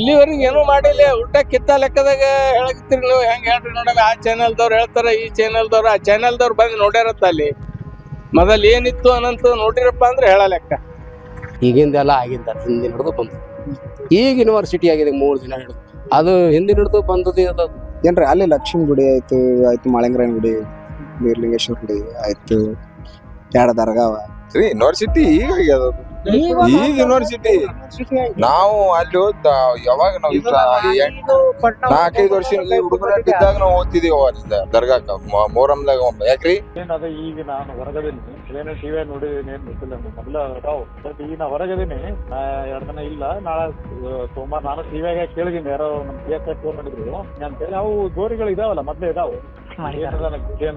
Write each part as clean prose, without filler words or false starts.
ಇಲ್ಲಿವರೆಗೆ ಏನೂ ಮಾಡಿಲ್ಲ. ಉಲ್ಟಾ ಕಿತ್ತ ಲೆಕ್ಕದಾಗ ಹೇಳಕತ್ತೀರಿ ನೀವು. ಹೆಂಗ್ ಹೇಳ್ರಿ ನೋಡಲ್ಲ, ಆ ಚಾನೆಲ್ದವ್ರು ಹೇಳ್ತಾರ, ಈ ಚಾನೆಲ್ದವ್ರು ಆ ಚಾನೆಲ್ದವ್ರು ಬಂದು ನೋಡ್ಯಾರತ್ತ ಅಲ್ಲಿ ಮೊದಲ್ ಏನಿತ್ತು ಅನ್ನಂತ ನೋಡಿರಪ್ಪ ಅಂದ್ರೆ ಹೇಳ ಲೆಕ್ಕ. ಈಗಿಂದೆಲ್ಲ ಆಗಿಂದ ಹಿಂದಿನ ಹಿಡಿದು ಬಂದು ಈಗ ಯೂನಿವರ್ಸಿಟಿ ಆಗಿದೆ 3 ದಿನ ಹಿಡಿದು. ಅದು ಹಿಂದಿನ ಹಿಡಿದು ಬಂದದ್ದು ಅದು ಏನ್ರಿ ಅಲ್ಲಿ ಲಕ್ಷ್ಮೀ ಗುಡಿ ಆಯ್ತು ಮಾಳಿಂಗರಾಯನ ಗುಡಿ, ಬೀರ್ಲಿಂಗೇಶ್ವರ ಗುಡಿ ಆಯ್ತು, 2 ದರ್ಗಾವ. ಯೂನಿವರ್ಸಿಟಿ ಈಗ ಆಗ್ಯದ ಅದು. ಈಗ ಯೂನಿವರ್ಸಿಟಿ ನಾವು ಅಲ್ಲಿ ಹೋದ ಯಾವಾಗ ನಾವು 4-5 ವರ್ಷ ಹುಡುಗರಾಗಿದ್ದಾಗ ನಾವು ಓದ್ತಿದೀವಿ ಅಲ್ಲಿಂದ ದರ್ಗಾಕ ಮೊಹರಂದಾಗ. ಯಾಕ್ರಿ ಅದ ಈಗ ನಾನು ಹೊರಗದೀನಿ, ಏನೇ ಟಿವಿ ನೋಡಿದೀನಿ, ಏನ್ ಗೊತ್ತಿಲ್ಲ ಮೊದಲ ಅದಾವು. ಬಟ್ ಈಗ ನಾ ಹೊರಗದೀನಿ, 2 ದಿನ ಇಲ್ಲ. ನಾಳೆ ಸೋಮವಾರ ನಾನು ಟಿವಿಯಾಗ ಕೇಳಿದೀನಿ, ಯಾರೋ ನಮ್ PSI ಫೋನ್ ಮಾಡಿದ್ರು ಅಂತೇಳಿ. ಅವು ಗೋರಿಗಳು ಇದಾವಲ್ಲ, ಮೊದ್ಲೇ ಇದಾವು.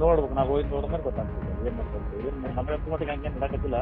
ನೋಡ್ಬೇಕು, ನಾವು ಹೋಗಿ ನೋಡಿದ್ಮೇಲೆ ಗೊತ್ತಾಗ್ತದೆ ಏನ್ ಮಾಡ್ಬೇಕು, ಏನ್ ನಮ್ಮ ಮಟ್ಟಿಗೆ ಹಂಗೇನ್ ಮಾಡಕತ್ತಿಲ್ಲ.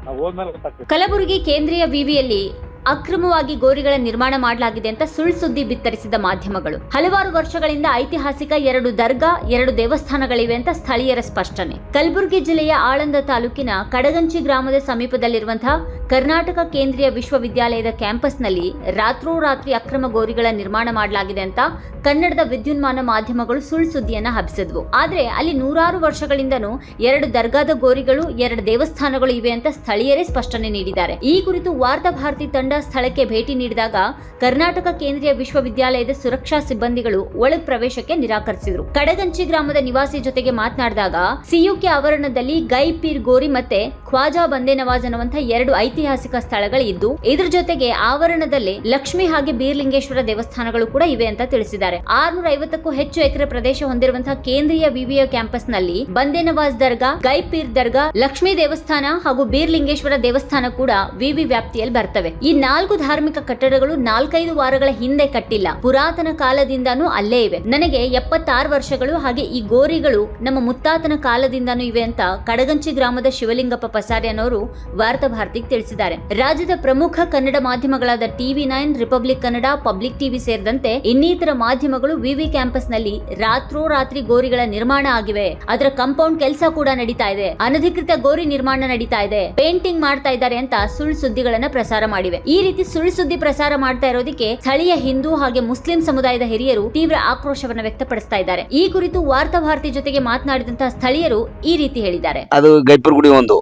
ನಾವು ಹೋದ್ಮೇಲೆ ಗೊತ್ತಾಗ್ತದೆ. ಕಲಬುರಗಿ ಕೇಂದ್ರೀಯ ವಿವಿಯಲ್ಲಿ ಅಕ್ರಮವಾಗಿ ಗೋರಿಗಳ ನಿರ್ಮಾಣ ಮಾಡಲಾಗಿದೆ ಅಂತ ಸುಳ್ಳು ಸುದ್ದಿ ಬಿತ್ತರಿಸಿದ ಮಾಧ್ಯಮಗಳು. ಹಲವಾರು ವರ್ಷಗಳಿಂದ ಐತಿಹಾಸಿಕ 2 ದರ್ಗಾ, 2 ದೇವಸ್ಥಾನಗಳಿವೆ ಅಂತ ಸ್ಥಳೀಯರ ಸ್ಪಷ್ಟನೆ. ಕಲಬುರಗಿ ಜಿಲ್ಲೆಯ ಆಳಂದ ತಾಲೂಕಿನ ಕಡಗಂಚಿ ಗ್ರಾಮದ ಸಮೀಪದಲ್ಲಿರುವಂತಹ ಕರ್ನಾಟಕ ಕೇಂದ್ರೀಯ ವಿಶ್ವವಿದ್ಯಾಲಯದ ಕ್ಯಾಂಪಸ್ನಲ್ಲಿ ರಾತ್ರೋರಾತ್ರಿ ಅಕ್ರಮ ಗೋರಿಗಳ ನಿರ್ಮಾಣ ಮಾಡಲಾಗಿದೆ ಅಂತ ಕನ್ನಡದ ವಿದ್ಯುನ್ಮಾನ ಮಾಧ್ಯಮಗಳು ಸುಳ್ಳು ಸುದ್ದಿಯನ್ನ ಹಬ್ಬಿಸಿದ್ವು. ಆದ್ರೆ ಅಲ್ಲಿ ನೂರಾರು ವರ್ಷಗಳಿಂದನೂ 2 ದರ್ಗಾದ ಗೋರಿಗಳು, 2 ದೇವಸ್ಥಾನಗಳು ಇವೆ ಅಂತ ಸ್ಥಳೀಯರೇ ಸ್ಪಷ್ಟನೆ ನೀಡಿದ್ದಾರೆ. ಈ ಕುರಿತು ವಾರ್ತಾ ಭಾರತಿ ತಂಡ ಸ್ಥಳಕ್ಕೆ ಭೇಟಿ ನೀಡಿದಾಗ ಕರ್ನಾಟಕ ಕೇಂದ್ರೀಯ ವಿಶ್ವವಿದ್ಯಾಲಯದ ಸುರಕ್ಷಾ ಸಿಬ್ಬಂದಿಗಳು ಒಳಗ್ ಪ್ರವೇಶಕ್ಕೆ ನಿರಾಕರಿಸಿದ್ರು. ಕಡಗಂಚಿ ಗ್ರಾಮದ ನಿವಾಸಿ ಜೊತೆಗೆ ಮಾತನಾಡಿದಾಗ ಸಿಯುಕೆ ಆವರಣದಲ್ಲಿ ಗೈ ಪೀರ್ ಗೋರಿ ಮತ್ತೆ ಖ್ವಾಜಾ ಬಂದೇ ನವಾಜ್ ಅನ್ನುವಂತಹ 2 ಐತಿಹಾಸಿಕ ಸ್ಥಳಗಳು ಇದ್ದು, ಇದ್ರ ಜೊತೆಗೆ ಆವರಣದಲ್ಲಿ ಲಕ್ಷ್ಮಿ ಹಾಗೆ ಬೀರ್ಲಿಂಗೇಶ್ವರ ದೇವಸ್ಥಾನಗಳು ಕೂಡ ಇವೆ ಅಂತ ತಿಳಿಸಿದ್ದಾರೆ. 650ಕ್ಕೂ ಹೆಚ್ಚು ಎಕರೆ ಪ್ರದೇಶ ಹೊಂದಿರುವಂತಹ ಕೇಂದ್ರೀಯ ವಿವಿಯ ಕ್ಯಾಂಪಸ್ ನಲ್ಲಿ ಬಂದೇ ನವಾಜ್ ದರ್ಗಾ, ಗೈ ಪೀರ್ ದರ್ಗಾ, ಲಕ್ಷ್ಮೀ ದೇವಸ್ಥಾನ ಹಾಗೂ ಬೀರ್ಲಿಂಗೇಶ್ವರ ದೇವಸ್ಥಾನ ಕೂಡ ವಿವಿ ವ್ಯಾಪ್ತಿಯಲ್ಲಿ ಬರ್ತವೆ. ಈ 4 ಧಾರ್ಮಿಕ ಕಟ್ಟಡಗಳು 4-5 ವಾರಗಳ ಹಿಂದೆ ಕಟ್ಟಿಲ್ಲ, ಪುರಾತನ ಕಾಲದಿಂದಾನೂ ಅಲ್ಲೇ ಇವೆ. ನನಗೆ 76 ವರ್ಷಗಳು, ಹಾಗೆ ಈ ಗೋರಿಗಳು ನಮ್ಮ ಮುತ್ತಾತನ ಕಾಲದಿಂದಾನೂ ಇವೆ ಅಂತ ಕಡಗಂಚಿ ಗ್ರಾಮದ ಶಿವಲಿಂಗಪ್ಪ ಪಸಾರಿ ಅನ್ನೋರು ವಾರ್ತಾ ಭಾರತಿಗೆ ತಿಳಿಸಿದ್ದಾರೆ. ರಾಜ್ಯದ ಪ್ರಮುಖ ಕನ್ನಡ ಮಾಧ್ಯಮಗಳಾದ TV9, republic Kannada, public TV ಸೇರಿದಂತೆ ಇನ್ನಿತರ ಮಾಧ್ಯಮಗಳು ವಿವಿ ಕ್ಯಾಂಪಸ್ ನಲ್ಲಿ ರಾತ್ರೋರಾತ್ರಿ ಗೋರಿಗಳ ನಿರ್ಮಾಣ ಆಗಿವೆ, ಅದರ ಕಾಂಪೌಂಡ್ ಕೆಲಸ ಕೂಡ ನಡೀತಾ ಇದೆ, ಅನಧಿಕೃತ ಗೋರಿ ನಿರ್ಮಾಣ ನಡೀತಾ ಇದೆ, ಪೇಂಟಿಂಗ್ ಮಾಡ್ತಾ ಇದ್ದಾರೆ ಅಂತ ಸುಳ್ಳು ಸುದ್ದಿಗಳನ್ನ ಪ್ರಸಾರ ಮಾಡಿವೆ. ಈ ರೀತಿ ಸುಳ್ಳು ಸುದ್ದಿ ಪ್ರಸಾರ ಮಾಡ್ತಾ ಇರೋದಕ್ಕೆ ಸ್ಥಳೀಯ ಹಿಂದೂ ಹಾಗೆ ಮುಸ್ಲಿಂ ಸಮುದಾಯದ ಹಿರಿಯರು ತೀವ್ರ ಆಕ್ರೋಶವನ್ನ ವ್ಯಕ್ತಪಡಿಸ್ತಾ ಇದ್ದಾರೆ. ಈ ಕುರಿತು ವಾರ್ತಾ ಭಾರತಿ ಜೊತೆಗೆ ಮಾತನಾಡಿದಂತಹ ಸ್ಥಳೀಯರು ಈ ರೀತಿ ಹೇಳಿದ್ದಾರೆ. ಅದು ಗೈಪುರ್ ಗುಡಿ ಒಂದು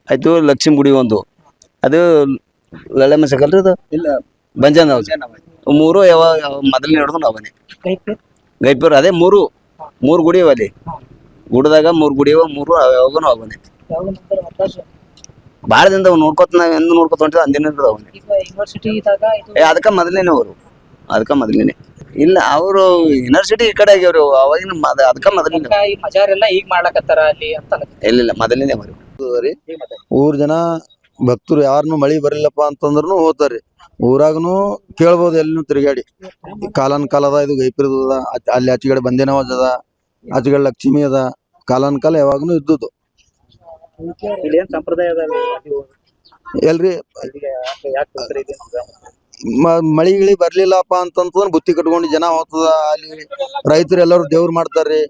ಆಯ್ತು, ಲಕ್ಷ್ಮೀ ಗುಡಿ ಒಂದು, ಅದು ಲಳೆ ಮಸಕಲ್ರಿ, ಅದು ಇಲ್ಲ ಬಂಜಾನ 3 ಯಾವ ಮೊದಲನೇ ಹಿಡಿದು ಅವನೇ ಗೈಪುರ್. ಅದೇ 3 ಗುಡಿ ಅವ ಅಲ್ಲಿ ಗುಡದಾಗ 3 ಗುಡಿ ಅವ, 3 ಯಾವಾಗನು ಅವನೇ. ಭಾಳ ದಿನದ ನೋಡ್ಕೊತ ಹೊಂಟಿದ ಅಂದಿನ ಅದಕ್ಕ ಮೊದಲೇನೆ ಅವರು, ಅದಕ್ಕ ಮೊದಲೇನೆ ಇಲ್ಲ ಅವರು ಯೂನಿವರ್ಸಿಟಿ ಈ ಕಡೆ ಆಗ್ಯಾವ್ರಿ ಅವಾಗಿನ ಅದಕ್ಕ ಮೊದಲೇನೆ ಈಗ ಮಾಡ್ಲಕತ್ತಾರ ಅಲ್ಲಿ ಅಂತ. ಇಲ್ಲ ಮೊದಲೇನೆ ಅವರು. ಊರ್ ಜನ ಭಕ್ತರು ಯಾರನ್ನು ಮಳಿ ಬರಲಿಲ್ಲಪ್ಪ ಅಂತಂದ್ರೂ ಹೋಗ್ತಾರ್ರಿ. ಊರಾಗನು ಕೇಳ್ಬೋದು ಎಲ್ಲಿನೂ ತಿರುಗಾಡಿ. ಕಾಲನ್ ಕಾಲ ಅದ, ಇದು ಗೈಪಿರದ ಅದ, ಅಲ್ಲಿ ಆಚೆಗಡೆ ಬಂದೇ ನವಾಜ್ ಅದ, ಆಚೆಗಡೆ ಲಕ್ಷ್ಮಿ ಅದ, ಕಾಲನ್ ಕಾಲ ಯಾವಾಗನು ಇದ್ದುದು. ಎಲ್ರಿ ಮಳಿ ಗಿಳಿ ಬರ್ಲಿಲ್ಲಪ್ಪ ಅಂತಂದ್ರ ಬುತ್ತಿ ಕಟ್ಕೊಂಡು ಜನ ಹೋಗ್ತದ. ಅಲ್ಲಿ ರೈತರು ಎಲ್ಲರೂ ದೇವ್ರು ಮಾಡ್ತಾರ್ರಿ.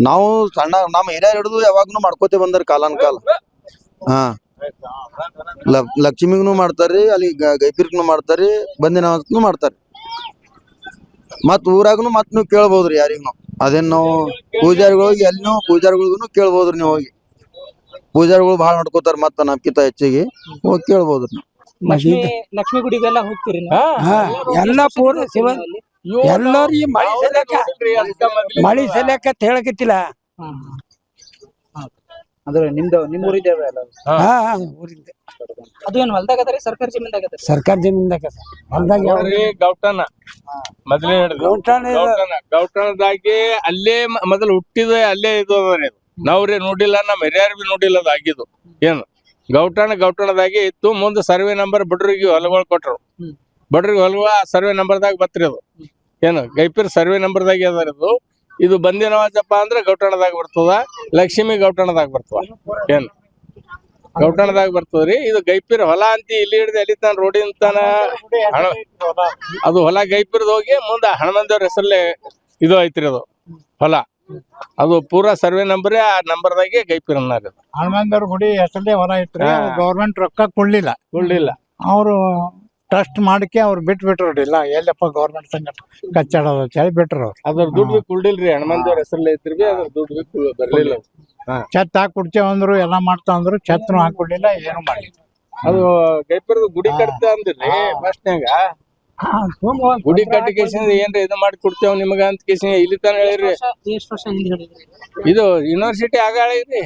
ನಾವು ಸಣ್ಣ ನಮ್ಮ ಏರಿಯಾ ಹಿಡಿದು ಯಾವಾಗ್ನು ಮಾಡ್ಕೋತೇ ಬಂದಾರ ಕಾಲನ್ ಕಾಲ. ಹಾ, ಲಕ್ಷ್ಮಿಗೂ ಮಾಡ್ತಾರ್ರಿ, ಅಲ್ಲಿ ಗೈಪಿರ್ಗೂ ಮಾಡ್ತಾರ್ರಿ, ಬಂದೇ ನವಾಜ್ನು ಮಾಡ್ತಾರ್ರಿ. ಮತ್ ಊರಾಗನು ಮತ್ ನೀವು ಕೇಳ್ಬೋದ್ರಿ ಯಾರಿಗೂ. ಅದೇನ್ ನಾವು ಪೂಜಾರಿಗಳಿಗೆ ಎಲ್ಲಿನೂ ಪೂಜಾರಿಗಳಿಗೂ ಕೇಳ್ಬೋದ್ರಿ. ನೀವು ಹೋಗಿ ಪೂಜಾರಿಗಳು ಭಾಳ ನೋಡ್ಕೋತಾರ, ಮತ್ತ ನಮ್ಕಿಂತ ಹೆಚ್ಚಿಗೆ ಹೋಗಿ ಕೇಳ್ಬೋದ್ರಿ. ಲಕ್ಷ್ಮಿ ಗುಡಿಗೆಲ್ಲ ಹೋಗ್ತೀರಿ? ಎಲ್ಲ ಪೂರ ಶಿವ ಎಲ್ಲರೂ ಮಳಿ ಸಲಕ ಹೇಳಕತ್ತಿಲ್ಲ. ಅಂದ್ರೆ ನಿಮ್ ಊರಿದ್ದೆ ಊರಿಂದ. ಅದು ಏನ್ ಹೊಲ್ದಾಗ ಅದರಿ ಸರ್ಕಾರಿ ಜಮೀನ್ದಾಗ? ಸರ್ಕಾರ ಜಮೀನ್ದಾಗ ಹೊಲ್ದಾಗ ಗೌಟನ ಮೊದಲೇ ಗೌಟನದಾಗಿ ಅಲ್ಲೇ ಮೊದಲು ಹುಟ್ಟಿದ ಅಲ್ಲೇ ಇದು ಅದ್ರಿ. ನಾವ್ರಿ ನೋಡಿಲ್ಲ, ನಮ್ಮ ಹಿರಿಯರ್ ಬಿ ನೋಡಿಲ್ಲ ಅದು ಆಗಿದ್ದು. ಏನು ಗೌಟಣದಾಗೆ ಇತ್ತು. ಮುಂದೆ ಸರ್ವೆ ನಂಬರ್ ಬಡ್ರಿಗೆ ಹೊಲಗಳು ಕೊಟ್ರು. ಬಡ್ರಿಗೆ ಹೊಲವ ಸರ್ವೆ ನಂಬರ್ದಾಗ ಬತ್ರಿ ಅದು. ಏನು ಗೈಪೀರ್ ಸರ್ವೆ ನಂಬರ್ದಾಗ ಅದ. ಇದು ಬಂದೇ ನವಾಜಪ್ಪ ಅಂದ್ರೆ ಗೌಟಣದಾಗ ಬರ್ತದ, ಲಕ್ಷ್ಮಿ ಗೌಟಣದಾಗ ಬರ್ತದ. ಏನು ಗೌಟಣದಾಗ ಬರ್ತದ್ರಿ. ಇದು ಗೈಪೀರ್ ಹೊಲ ಅಂತ ಇಲ್ಲಿ ಹಿಡಿದು ಅಲ್ಲಿ ತಾನ ರೋಡಿನ ತಾನ ಅದು ಹೊಲ ಗೈಪೀರ್ದ ಹೋಗಿ ಮುಂದೆ ಹನುಮಂದೇವ್ರ ಹೆಸರಲ್ಲೇ ಇದು ಐತ್ರಿ ಅದು ಹೊಲ. ಅದು ಪೂರಾ ಸರ್ವೆ ನಂಬರ್, ಆ ನಂಬರ್ದಾಗೆ ಗೈಪೀರ್ ಅನ್ನೋದು. ಹನುಮಂದೇವ್ರ ಗುಡಿ ಹೆಸರಲ್ಲೇ ಹೊಲ ಇತ್ತು. ಗೌರ್ಮೆಂಟ್ ರೊಕ್ಕ ಕೊಡ್ಲಿಲ್ಲ. ಕೊಡ್ಲಿಲ್ಲ. ಅವರು ಟ್ರಸ್ಟ್ ಮಾಡಕ್ಕೆ ಅವ್ರು ಬಿಟ್ರು ಇಲ್ಲ ಎಲ್ಲಪ್ಪ ಗೌರ್ಮೆಂಟ್ ಸಂಗಟ ಕಚ್ಚಾಡೋದು ಅಂತ ಹೇಳಿ ಬಿಟ್ರು ಅವ್ರು. ಅದ್ರ ದುಡ್ಡು ಬಿ ಕುಳ್ದಿಲ್ರಿ ಹನುಮಂತವ್ರ ಹೆಸರಲ್ಲಿ ಐತ್ರಿ ಅದ್ರ ದುಡ್ಡು ಬಿ ಬರ್ಲಿಲ್ಲ. ಛತ್ ಹಾಕ್ಬಿಡ್ತೇವೆ ಅಂದ್ರು ಎಲ್ಲ ಮಾಡ್ತಾ ಅಂದ್ರು ಛತ್ನು ಹಾಕ್ಬಿಡ್ಲಿಲ್ಲ ಏನು ಮಾಡ್ಲಿಲ್ಲ. ಅದು ಗೈಪುರದ ಗುಡಿ ಕಟ್ತ ಅಂದ್ರಿ ಫಸ್ಟ್ನ್ಯಾಗ ಗುಡಿ ಕಟ್ಟಿ ಕೇಸಿಂದ ಏನ್ರಿ ಇದು ಮಾಡಿ ಕೊಡ್ತೇವ್ ನಿಮಗ ಅಂತ ಕೇಸಿಂದ ಇಲ್ಲಿ ತಾನ ಹೇಳಿರಿ. ಎಷ್ಟು ವರ್ಷ ಹಿಂದೆ ಹೇಳಿದ್ರಿ? ಇದು ಯೂನಿವರ್ಸಿಟಿ ಆಗ ಹೇಳಿರಿ.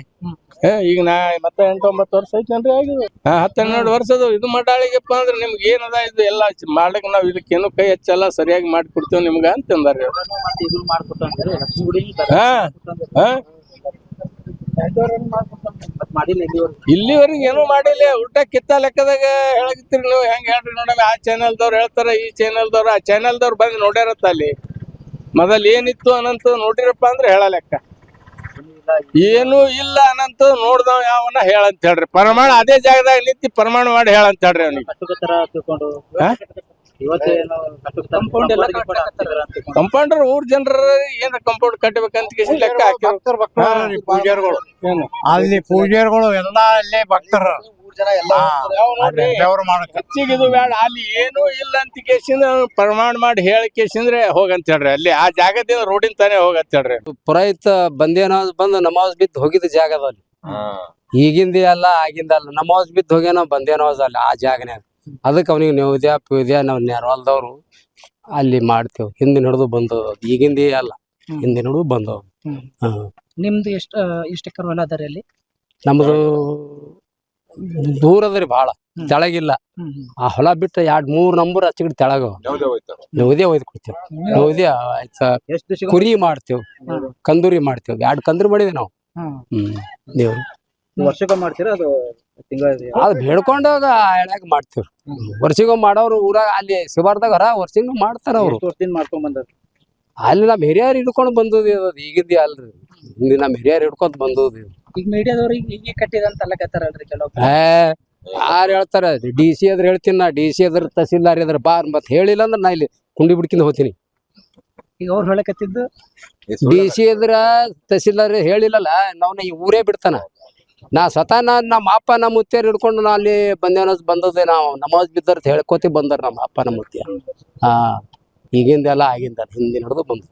ಈಗ ನಾ ಮತ್ತೆ 8-9 ವರ್ಷ ಐತೇನ್ರಿ ಆಗಿದೆ. 10-12 ವರ್ಷದ ಇದು ಮಾಡಾಳಿಗಪ್ಪ ಅಂದ್ರೆ ನಿಮ್ಗೆ ಏನದ ಇದು ಎಲ್ಲ ಮಾಡಕ್ ನಾವ್ ಇದಕ್ಕೇನು ಕೈ ಹಚ್ಚಲ್ಲ ಸರಿಯಾಗಿ ಮಾಡಿ ಕೊಡ್ತೇವ್ ನಿಮ್ಗ ಅಂತ ಅಂದಾರ್ರಿ. ಮಾಡ್ಕೊಟ್ಟು ಅಂದ್ರೆ ಲಕ್ಷ್ಮೀ ಗುಡಿ ಹಾ ಹಾ ಮಾಡಿಲ್ಲ ಇಲ್ಲಿವರೆಗೆ ಏನು ಮಾಡಿಲ್ಲ. ಉಲ್ಟಾ ಕಿತ್ತ ಲೆಕ್ಕದಾಗ ಹೇಳಕತ್ತೀರಿ ನೀವು. ಹೆಂಗ್ ಹೇಳ್ರಿ ನೋಡಮ್, ಆ ಚಾನೆಲ್ದವ್ರು ಹೇಳ್ತಾರ, ಈ ಚಾನೆಲ್ದವ್ರು ಆ ಚಾನೆಲ್ದವ್ರು ಬಂದು ನೋಡ್ಯಾರತ್ತ ಅಲ್ಲಿ ಮೊದಲ್ ಏನಿತ್ತು ಅನಂತ ನೋಡಿರಪ್ಪ ಅಂದ್ರೆ ಹೇಳ ಲೆಕ್ಕ. ಏನು ಇಲ್ಲ ಅನಂತ ನೋಡ್ದವ್ ಯಾವನ ಹೇಳಂತ ಹೇಳ್ರಿ. ಪ್ರಮಾಣ ಅದೇ ಜಾಗದಾಗ ನಿಂತಿ ಪ್ರಮಾಣ ಮಾಡಿ ಹೇಳಂತ ಹೇಳ್ರಿ ಅವ್ನಿಗೆ. ಕಂಪೌಂಡರ್ ಊರ್ ಜನರ ಏನ ಕಂಪೌಂಡ್ ಕಟ್ಟಬೇಕಂತ ಕೇಸಿ ಲೆಕ್ಕ ಪೂಜಾರಿಗಳು ಅಲ್ಲಿ ಪೂಜಾರಿಗಳು ಎಲ್ಲಾ ಅಲ್ಲೇ ಭಕ್ತರ ದೇವ್ರು ಮಾಡಕ್ ಹೆಚ್ಚಿಗೆ ಇದು ಬೇಡ. ಅಲ್ಲಿ ಏನು ಇಲ್ಲ ಅಂತ ಕೇಸಿಂದ ಪ್ರಮಾಣ ಮಾಡಿ ಹೇಳಿ ಕೇಸಿಂದ್ರೆ ಹೋಗಂತ ಹೇಳ್ರಿ. ಅಲ್ಲಿ ಆ ಜಾಗದಿಂದ ರೋಡಿನ ತಾನೇ ಹೋಗಂತ ಹೇಳ್ರಿ. ಪುರಾಯಿತ ಬಂದೇನವಾಜ್ ಬಂದು ನಮಾಜ್ ಬಿದ್ದು ಹೋಗಿದ್ದ ಜಾಗ ಅದ ಅಲ್ಲಿ. ಈಗಿಂದ ಅಲ್ಲ ಆಗಿಂದ ಅಲ್ಲ, ನಮಾಜ್ ಬಿದ್ದು ಹೋಗ್ಯಾನ ಬಂದೇನವಾಜ್ ಅಲ್ಲಿ ಆ ಜಾಗನ್ಯಾಗ. ಅದಕ್ಕೆ ಅವನಿಗೆ ನೆವದ್ಯ ಪೂದ್ಯ ನಾವು ನೆರವಲ್ದವ್ರು ಅಲ್ಲಿ ಮಾಡ್ತೇವ್. ಹಿಂದಿನ ಹಿಡಿದು ಬಂದದ, ಈಗಿಂದ ಅಲ್ಲ, ಹಿಂದಿನ ಹಿಡಿದು ಬಂದವ. ನಿಮ್ದು ಎಷ್ಟು ಎಕರೆ ಹೊಲ ಅದರಿ ಅಲ್ಲಿ? ನಮ್ದು ದೂರ ಅದ್ರಿ ಭಾಳ, ತೆಳಗಿಲ್ಲ. ಆ ಹೊಲ ಬಿಟ್ಟು 2-3 ನಂಬರ್ ಹಚ್ಚಿಗಿಡ್ ತೆಳಗ ನವದೇ ಒಯ್ದು ಕೊಡ್ತೇವ್. ನವದೇ ಆಯ್ತ ಕುರಿ ಮಾಡ್ತೇವ್, ಕಂದೂರಿ ಮಾಡ್ತೇವ್. 2 ಕಂದೂರಿ ಮಾಡಿದೆ ನಾವು. ದೇವ್ರು ವರ್ಷಕ್ಕೆ ಮಾಡ್ತೀರಾ ಅದು ಅದು ಬೇಡ್ಕೊಂಡಾಗ ಎಳ್ಯಾಗ ಮಾಡ್ತೇವ್ರಿ. ವರ್ಷಿಗೊಮ್ಮೆ ಮಾಡೋರು ಊರಾಗ ಅಲ್ಲಿ ಶಿವಾರ್ದಾಗ ವರ್ಷಿಗೂ ಮಾಡ್ತಾರ ಅವ್ರು. ಮಾಡ್ಕೊಂಡ್ ಬಂದ ಅಲ್ಲಿ ನಮ್ ಹಿರಿಯರ್ ಹಿಡ್ಕೊಂಡು ಬಂದದ ಅದು, ಈಗಿಂದ ಅಲ್ರಿ. ಹಿಂದಿ ನಮ್ ಹಿರಿಯರ್ ಹಿಡ್ಕೊಂತ ಬಂದದ. ಈಗ ಮೀಡಿಯಾದವ್ರಿಗೆ ಈಗ ಕಟ್ಟಿದಂತ ಅಲ್ಲಕತ್ತಾರಲ್ರಿ ಕೆಲವು. ಯಾರು ಹೇಳ್ತಾರ? DC ಅದ್ರ ಹೇಳ್ತೀನಿ ನಾ. DC ಅದ್ರ ತಹಸೀಲ್ದಾರ್ ಅದ್ರ ಬಾರ್ ಮತ್ ಹೇಳಿಲ್ಲ ಅಂದ್ರೆ ನಾ ಇಲ್ಲಿ ಕುಂಡಿ ಬಿಡ್ಕಿಂದ ಹೋಗ್ತೀನಿ. ಈಗ ಅವ್ರು ಹೇಳಕತ್ತಿದ್ದು DC ಅದ್ರ ತಹಸೀಲ್ದಾರ್ ಹೇಳಿಲ್ಲಲ್ಲ, ನಾವ್ ಈ ಊರೇ ಬಿಡ್ತಾನ. ನಾ ಸ್ವತಃ ನಮ್ಮ ಅಪ್ಪ ನಮ್ಮ ಮುತ್ಯಾರ ಹಿಡ್ಕೊಂಡು ನಾ ಅಲ್ಲಿ ಬಂದದೆ. ನಾವು ನಮಾಜ್ ಬಿದ್ದಾರ ಹೇಳ್ಕೋತಿ ಬಂದಾರ ನಮ್ಮ ಅಪ್ಪ ನಮ್ಮ ಮುತ್ಯ. ಈಗಿಂದ ಎಲ್ಲ ಆಗಿಂದ ಹಿಂದಿನ ಹಿಡಿದು ಬಂದ.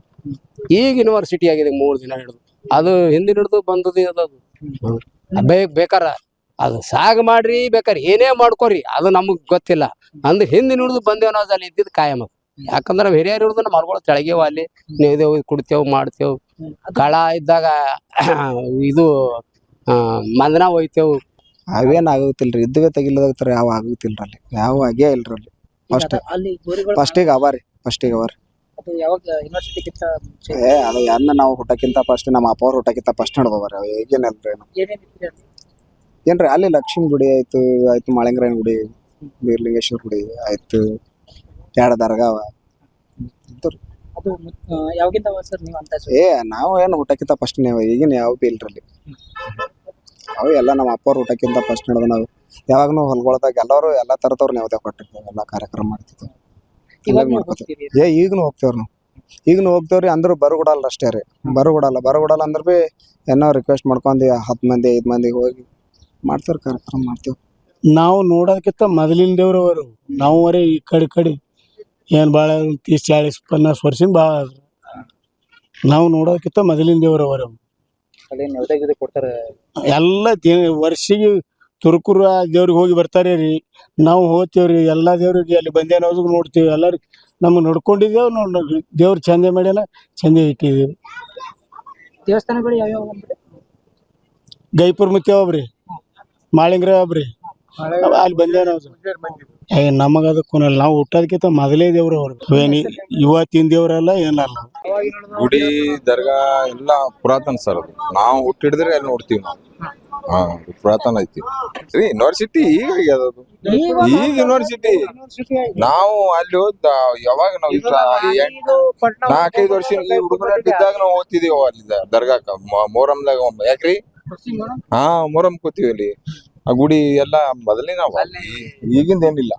ಈಗ ಯೂನಿವರ್ಸಿಟಿ ಆಗಿದೆ 3 ದಿನ ಹಿಡಿದು. ಅದು ಹಿಂದಿನ ಹಿಡಿದು ಬಂದದ. ಅದು ಬೇಕಾರ ಅದು ಸಾಗ ಮಾಡ್ರಿ, ಬೇಕಾರೆ ಏನೇ ಮಾಡ್ಕೋರಿ, ಅದು ನಮಗ್ ಗೊತ್ತಿಲ್ಲ. ಅಂದ್ರೆ ಹಿಂದಿನ ಹಿಡಿದು ಬಂದೇವ್ ನಾವು ಅಲ್ಲಿ ಇದ್ದಿದ್ ಕಾಯಂ. ಯಾಕಂದ್ರೆ ನಾವು ಹಿರಿಯರ್ ಹಿಡಿದು ನಮ್ಮ ಮರಗಳು ತೆಳಗೇವ ಅಲ್ಲಿ ನೇವ್ದೇವ್ ಕುಡ್ತೇವ್ ಮಾಡ್ತೇವ್. ಕಳ ಇದ್ದಾಗ ಇದು ಮಂದನ ಒಯ್ತೇವ್. ಅವೇನ್ ಆಗುತ್ತಿಲ್ರಿ, ಇದ್ದುವೆ ತೆಗಿಲದಾಗ್ತಾರ. ಯಾವ ಆಗುತ್ತಿಲ್ರಿ ಅಲ್ಲಿ, ಯಾವ ಆಗೇ ಇಲ್ರಿ ಅಲ್ಲಿ. ಫಸ್ಟಿಗೆ ಅವಾರಿ. ಅದು ಯಾವಾಗ ಯೂನಿವರ್ಸಿಟಿಗಿಂತ ಅದು ನಾವು ಹುಟ್ಟಕ್ಕಿಂತ ಫಸ್ಟ್ ನಮ್ಮ ಅಪ್ಪ ಅವ್ರು ಹುಟ್ಟಕ್ಕಿಂತ ಫಸ್ಟ್ ನಡೆದವ್ರಿ. ಅವ ಈಗೇನಲ್ರಿ ಏನ್ರಿ ಅಲ್ಲಿ ಲಕ್ಷ್ಮೀ ಗುಡಿ ಆಯ್ತು, ಮಾಳಿಂಗರಾಯನ ಗುಡಿ, ಬೀರ್ಲಿಂಗೇಶ್ವರ ಗುಡಿ ಆಯ್ತು, 2 ದರ್ಗಾವ. ಅದು ಯಾವಾಗಿಂದ ಸರ್ ನೀವು ಅಂತ? ನಾವು ಏನು ಹುಟ್ಟಕ್ಕಿಂತ ಫಸ್ಟ್ ಈಗಿನ ಯಾವ ಬಿ ಇಲ್ರಲ್ಲಿ. ಅವು ಎಲ್ಲ ನಮ್ಮ ಅಪ್ಪ ಅವ್ರು ಊಟಕ್ಕಿಂತ ಫಸ್ಟ್ ನಡೆದ. ನಾವು ಯಾವಾಗೂ ಹೊಲ್ಗೊಳ್ದಾಗ ಎಲ್ಲರೂ ಎಲ್ಲ ತರದವ್ರು ನೇವದೇ ಕೊಟ್ಟಿರ್ತೇವೆ, ಎಲ್ಲ ಕಾರ್ಯಕ್ರಮ ಮಾಡ್ತಿದ್ದೇವೆ. ಈಗನು ಹೋಗ್ತೇವ್ರಿ ನಾವು. ಈಗನು ಹೋಗ್ತೇವ್ರಿ. ಅಂದ್ರೂ ಬರಗುಡಲ್ಲ ಅಷ್ಟೇ ರೀ. ಬರಗುಡಲ್ಲ ಅಂದ್ರೆ ಬಿ ಏನೋ ರಿಕ್ವೆಸ್ಟ್ ಮಾಡ್ಕೊಂಡು 10 ಮಂದಿ 5 ಮಂದಿ ಹೋಗಿ ಮಾಡ್ತೇವ್ರಿ, ಕಾರ್ಯಕ್ರಮ ಮಾಡ್ತೇವೆ. ನಾವು ನೋಡೋದಕ್ಕಿಂತ ಮೊದಲಿನ ದೇವ್ರವರು ನಾವು ಈ ಕಡೆ ಏನ್ ಭಾಳ 30-40-50 ವರ್ಷದಿಂದ ಭಾಳ ನಾವು ನೋಡೋದಕ್ಕಿಂತ ಮೊದಲಿನ ದೇವ್ರವರು ಕೊಡ್ತಾರೆ. ಎಲ್ಲ ವರ್ಷಿಗೆ ತುರ್ಕುರ ದೇವ್ರಿಗೆ ಹೋಗಿ ಬರ್ತಾರೆ ರೀ. ನಾವು ಹೋಗ್ತೇವ್ರಿ ಎಲ್ಲಾ ದೇವ್ರಿಗೆ. ಅಲ್ಲಿ ಬಂದೇನೋದು ನೋಡ್ತೇವೆ. ಎಲ್ಲರೂ ನಮ್ಗೆ ನೋಡ್ಕೊಂಡಿದ್ದೇವ್. ನೋಡ್ರಿ ದೇವ್ರ ಚಂದ ಮಾಡ್ಯಾನ, ಚಂದ ಇಟ್ಟಿದ್ದೇವೆ. ದೇವಸ್ಥಾನಗಳು ಯಾವ್ಯಾವ? ಗೈಪುರ್ ಮುತ್ಯ ಒಬ್ರಿ, ಮಾಳಿಂಗ್ರ ಒಬ್ರಿ, ಅಲ್ಲಿ ಬಂದೇನೋದು. ನಮಗ ಅದಕ್ಕೂ ನಾವು ಹುಟ್ಟೋದಕ್ಕಿಂತ ಮೊದಲೇ ದೇವ್ರ ಅವ್ರು. ಇವತ್ತಿನ ದೇವ್ರಲ್ಲ ಏನಲ್ಲ. ಗುಡಿ ದರ್ಗಾ ಎಲ್ಲ ಪುರಾತನ ಸರ್. ಅದು ನಾವು ಹುಟ್ಟಿಡಿದ್ರೆ ಅಲ್ಲಿ ನೋಡ್ತೀವಿ ನಾವು. ಪುರಾತನ ಐತಿ ರೀ. ಯೂನಿವರ್ಸಿಟಿ ಈಗ ಆಗ್ಯದ ಅದು. ಈಗ ಯೂನಿವರ್ಸಿಟಿ ನಾವು ಅಲ್ಲಿ ಹೋದ ಯಾವಾಗ ನಾವು 4-5 ವರ್ಷ ಹುಡುಗರಾಗಿದ್ದಾಗ ನಾವು ಓದ್ತಿದೀವಿ ಅಲ್ಲಿ ದರ್ಗಾಕ ಮೊಹರಂದಾಗ. ಯಾಕ್ರಿ? ಮೊಹರಂ ಕೂತೀವಿ ಅಲ್ಲಿ. ಆ ಗುಡಿ ಎಲ್ಲ ಮೊದಲೇ ನಾವು, ಈಗಿಂದ ಏನಿಲ್ಲ.